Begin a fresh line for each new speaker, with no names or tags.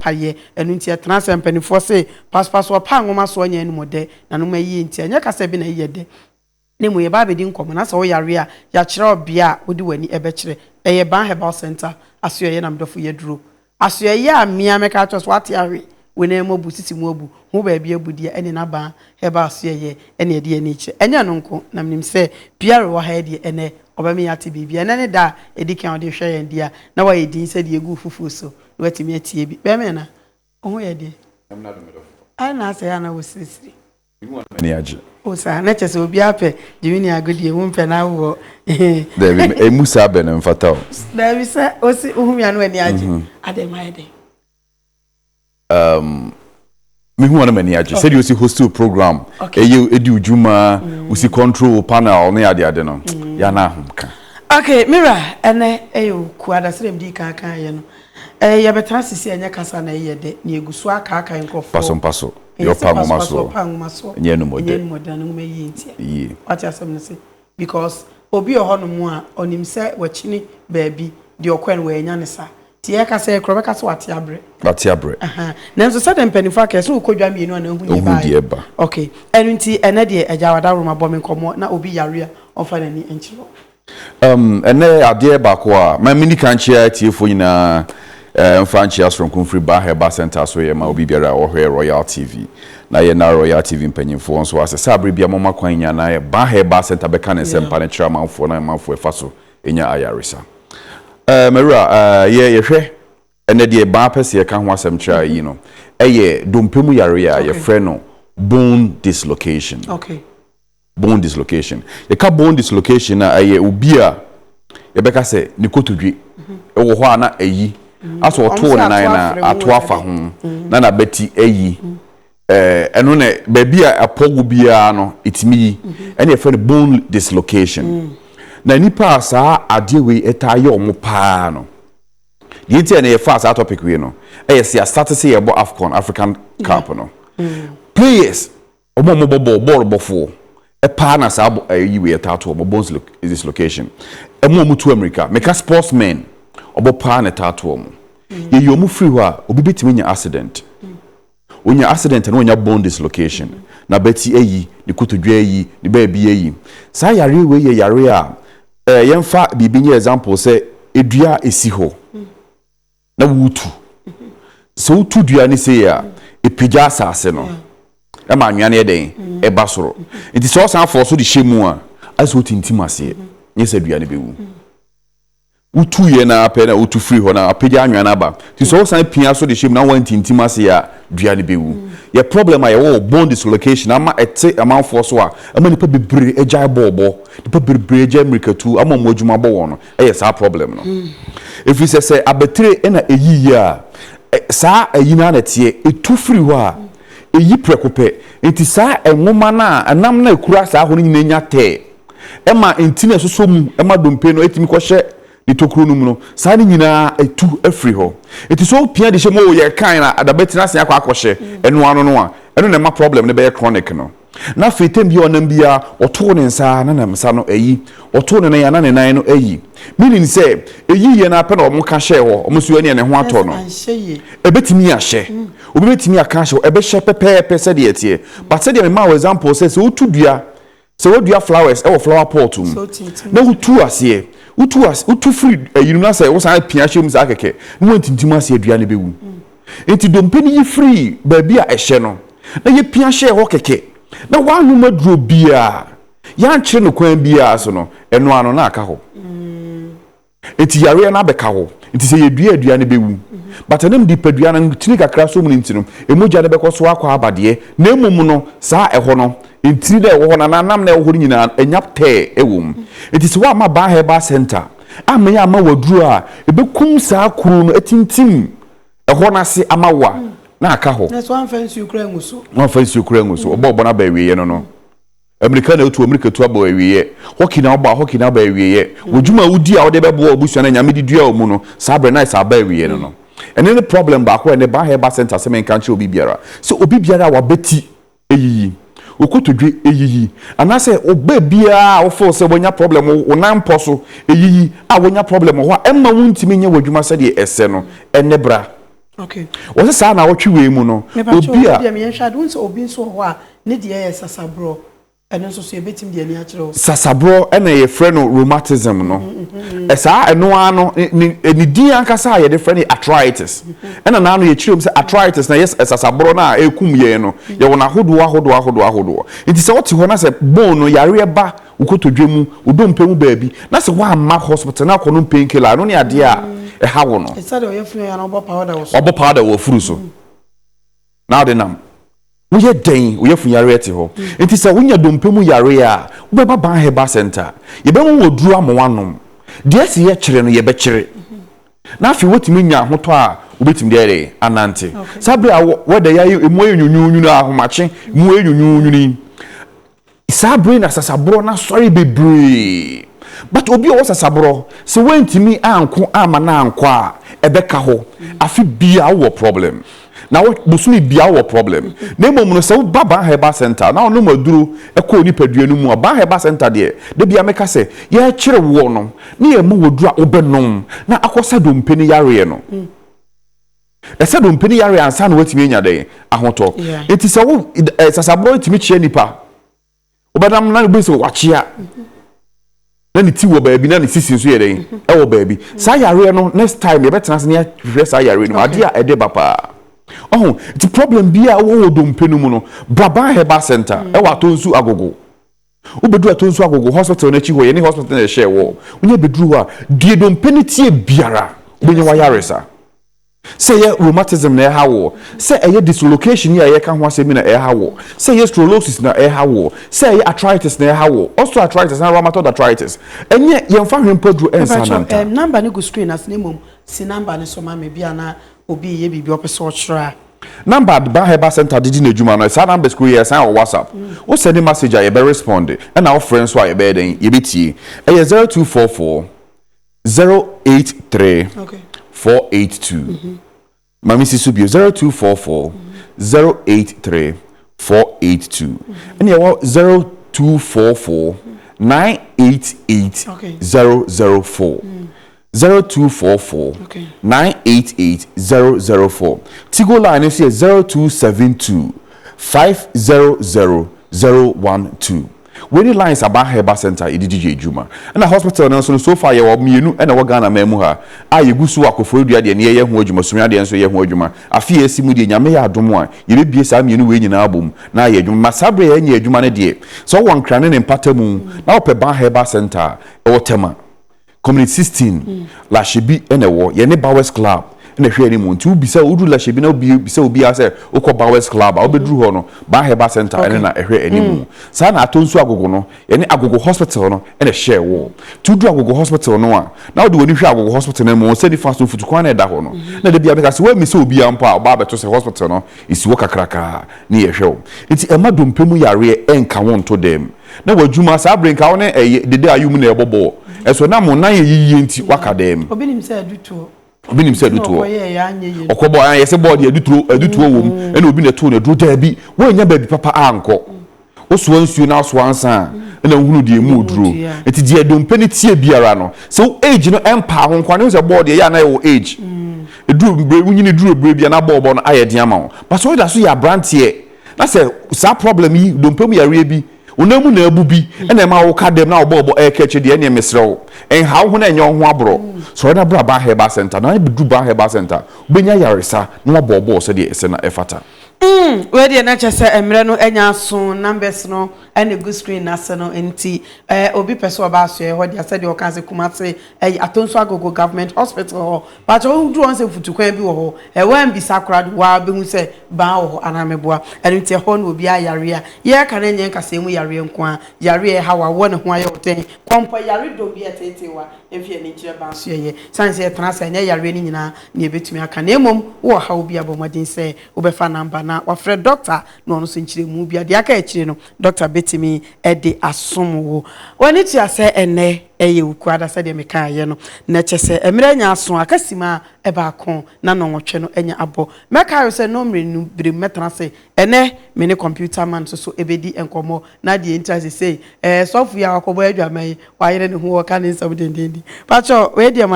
paye enu ntia transfer mpanifo se passport pa ngoma so nya enu mode na no mayi ntia nya kasa bi na yede ne mu ye ba be di nkomo na so wo yare a ya kire obia odi wani ebe kire eye ban herbal center aso ye na mdofo ye duro aso ye a mia meka to so ate awe we na mo bu sisi mu obu ho ba bia bu dia ene na ban herbal aso ye ene ye de ni kire enya no nko na mnim se biare wo ha de ene obame ya te bibia ene ne da edikan ode hwe ye ndia na wa ye din se de egu fufu so wati me tie bi be me na oho ye de am na do me do ai na se ya na wo sisi you want many age o sa na chese obi ape jimini agodi wo mpe na wo
David e musa be na mfata o
David se o si ohun ya no ani age ade mai de
me hu wana many age said you see host program e edi ujuma we see control panel na ade no ya na ahomka.
Okay, Mira, ene eyo kuada srem di kan ye no. Ya betra sisi enya kasa na ye de na egusu aka nkofo.
Paso. Yo pangomaso. Nye no mode.
Nye no mode na me yi ntia. Yi. What you say say because obi oho no mu a onim se wachini baabi de okwen we enya ne sa. Ti ye kasa e krobe kasa wate abre.
Wate abre.
Na nso se dem penifo aka so ukodwa mienu na hu
ba.
Okay. Enu nti ene de ejawada roma bom nkomo na obi yare a onfa na ni enchiro.
Ene ade ba ko a ma mini kanchia tiefo nyina mfanchia from free ba herbal center so ye ma obi biara wo hwe Royal TV na ye na Royal TV mpanyimfo nso ase sabre bia mama kwanya na ye ba herbal center be kan sempa ne kira manfo na manfo efa so enya ayaresa mera ye hwe ene de ba pese ye kan ho asem kira yi no eye dompemu yare ya ye frɛ no bone dislocation.
Okay.
Bone dislocation. The ka bone dislocation na aye obi a ye beka se ni kotodwe e wo ho ana ayi aso oto ne nan na ato afa ho na na beti ayi eno ne ba bia apogu bia no itimi yi ene ye bone dislocation na nipa asa adewe etaye omo pa no yiti na ye fa asa topic we no e se start say ye bo African Cup no players omo ball bofo a partner sabo we tattoo bones dislocation emu to America make a sportsman obo partner tattoo ye yomu free wa obi betimi nya accident onya accident na onya bone dislocation na beti eyi ni kutodwa eyi ni ba bi eyi sa yare we ye yare a yemfa bibi nya example say edua esi ho na wutu so wutu dua ni say ya epija asase no ma anwane ye den e ba soro nti so san for so de hyemu a aso tintim ase nye sadua ne bewu utu ye na apɛ na utu free ho na apɛja anwane aba nti so san pia so de hyemu na wan tintim ase ya dua ne bewu ye problem a ye wo bone dislocation ama ete amanfo so a ama nipa bebre agya bobo nipa bebre agya mirikatu ama modwuma bo wo no e sa problem no if you say abetre na eyiyi a sa ayina na tie etu free ho a eyi prekope enti sa enwoma na anam na ekura sa ho nyina nya te ema enti na soso mu ema dompe no etimi kohye ni tokuru no mu no sa ni nyina etu afri ho enti so pia de hye mo ye kan na adabeti na se akwa enu ano no a enu na ma problem ne be chronic no na fetem bi onam bia oto ne nsa na namsa no eyi oto ne ya na ne nan no eyi meaning say eyi ye na pe na omo ka hye ho omo so ani ne ho ato no ebetimi ahye obi betimi aka hye ebe hye pepepe se de etie but se de ma example say se otu dua se wodua flowers e wo flower pot mu na utu ase utu free eyi no na say wo san pia hye mu za keke no wantintim ase dua ne bewu enti dompe ni free ba bia ehye no na ye pia hye ho keke na wanu maduro bia ya nkyere no kwan bia so no eno ano na aka ho enti yare na beka ho enti se yedua adua ne bewu but anem di padua na tini kakra so mu ntino emoja ne beko so akwa abade na emum no saa eho no enti de wo na nam na eho nyina enyap te ewum enti se wa ma ba herbal center amenya ama waduro a ebekum saa kuru no etintim eho na se amawa na aka ho
na so amfansi ukura nguso
no fansi ukura nguso obo na ba wiye no America na otu America tu aba wiye hockey na ba wiye wodwuma wudi a wode bebo obusu na nyame didua o mu no sabre nice aba wiye no ene ne problem ba ko ene ba herbal center se men kan che obi biara so obi biara wa beti eyiyi okotodwe eyiyi anase oba bia wo fo se wonya problem wo nan poso eyiyi a wonya problem ho emma wuntimi nya wadwuma se de ese no ene bra
okay
wo sa na wotwe we mu no
obi a me hwade won so obi so ho a ne de ye sasabro eno so ebetim de ani a kire
sasabro ena ye frɛ no rheumatism no esa eno ano ni din ankasa ye de frɛ no arthritis ena na no ye kire say arthritis na yes sasabro na ekum ye no ye wona hodo nti se wote ho na se bone no yare ba ukotodwemu udompemu baabi na se wa ma hospital na kono painkiller no ne ade a ha wo no
esa de o ye funu ya no obo
powder wo furu so now de nam wo ye den wo ye fun yare ete ho enti se wo nya dompemu yare a wo be ba Herbal Center ye be wo duru amowanom de se ye kire no ye be kire na afi wotimi nya hoto a wo betim de ere anante sabre a wo de ya emu enyunyunyu na ahomache mu enyunyunyu ni sabre na sasabro na sorry bebre but obi o sasabro se wentimi anko ama na anko a ebeka ho afi bia wo problem na wo busumi bia wo problem na mom no se wo baba Herbal Center na ono maduro ekọ ni paduanu mu ba Herbal Center de bia meka se ye kire wo no na ye mu woduru a obenom na akosa dompeni yare no esa dompeni yare ansa na watimi nya de ahoto enti se wo sasabro timi chie nipa obadam na be se wachia na ni ti wo baabi na ni sisi so ye den e wo baabi sa yare no next time ye betena se ne hwehwe sa yare no ade a ede bapa oh the problem bia wo dompenu mu no baba Herbal Center e wa tonsu agogo ubedu atonsu agogo hospital na chi ho ye ni hospital na share wo unya bedru a die dompeni tie biara ubenye wa yaresa say rheumatism na ha wo say dislocation ya ye ka ho asemi na ha wo say scoliosis na ha wo say arthritis na ha wo osteoarthritis na rheumatoid arthritis enye ye mfa hwempodru ensananta
number ni go screen as nemom si number ni so ma me bia na obi ye bibi opeso ochra
number ba Herbal Center didi na juma no sa number screen ya sign on WhatsApp o send a message ya be respond and our friends so ya be den ye betie e 0244 083 482 Mami Sisubio 0244 083 482 and ya 0244 988 004 0244 988 004 Tigo line is 0272 500 012 when the lines about Herbal Center idiji Juma and the hospital na so far ye wo mienu and wo Ghana memu ha a ye gusu akofo dua de ne ye ho adwuma sumia de nso ye ho adwuma afi esimu de nyame ya adomo a ye bebie sa mienu we nyina abom na ye adwuma masabre ye nya adwuma ne de so won krane ne mpatamu na wo pe ba Herbal Center e wo tema community 16 la shebi enewo ye ne Bowers Club na hwe ni mu nti ubisa udu la shebi na ubisa obi ase ukọ Bowers Club a obedru ho no ba Herbal Center ene na ehwe animu sa na atonsu agogo no ye ne agogo hospital no ene share wo tudu agogo hospital no a na odi woni hwe agogo hospital no mu se di fast food kwan na da ho no na de bia be ka se we mi se obi ampa ba beto se hospital no isi wo kakraka ni ye hwe nti ema dompemu yare enka won to dem na wadwuma sa brinka wo ne dede ayum na ebobo eso na mo nan yiyi nti wakadem
obinim se aduto
obinim se aduto okobo an yese board aduto wom ena obi na to na dro dabi wo nya baby papa anko oso ansuo na so ansa ena hunu de mu dro enti de dompeni tie biara no so age no empa ho nkwane se board ya na yo age edru wunyini dro bre bia na bobo no aye de ama ho but so da so ya brantie na se sa problem yi dompemu yare bi onamu na abubi ena ma wo ka dem na obobo ekeche de ene mesrew en ha ho na enye ho abro so na bra ba Herbal Center na bedu ba Herbal Center obenya yaresa na obobo so de ese na efata
we de na chese emre no enya so numbers no ene good screen na se no enti obi peso ba so e ho de ase de o kan se kumase atonso agogo government hospital but o du on se futukwan bi wo ho e wan bi sakra wa be hu se ba wo anameboa enti ho no obi ayare a ye ka na nyen kase mu yare nko a yare ha wa wo ne ho aye oten kompo yare do bi etete wa efie ni kire ba so ye san se trans enya yare ni nyina na ebetumi aka na emom wo ha obi abomodin se obefa number na wafre doctor no no so nkire mu bia de aka ekire no doctor betimi ede asomo woni ti ase ene eye ukuada se de meka ye no na chese emre nya aso akasima e ba kon na no nwotwe no enya abo meka yo se no mre nu bire metra se ene me ne computer man so ebedi enkomo na de interest say software akobo adwaman wa yere ne ho ka ne nsam dendindi pacho we de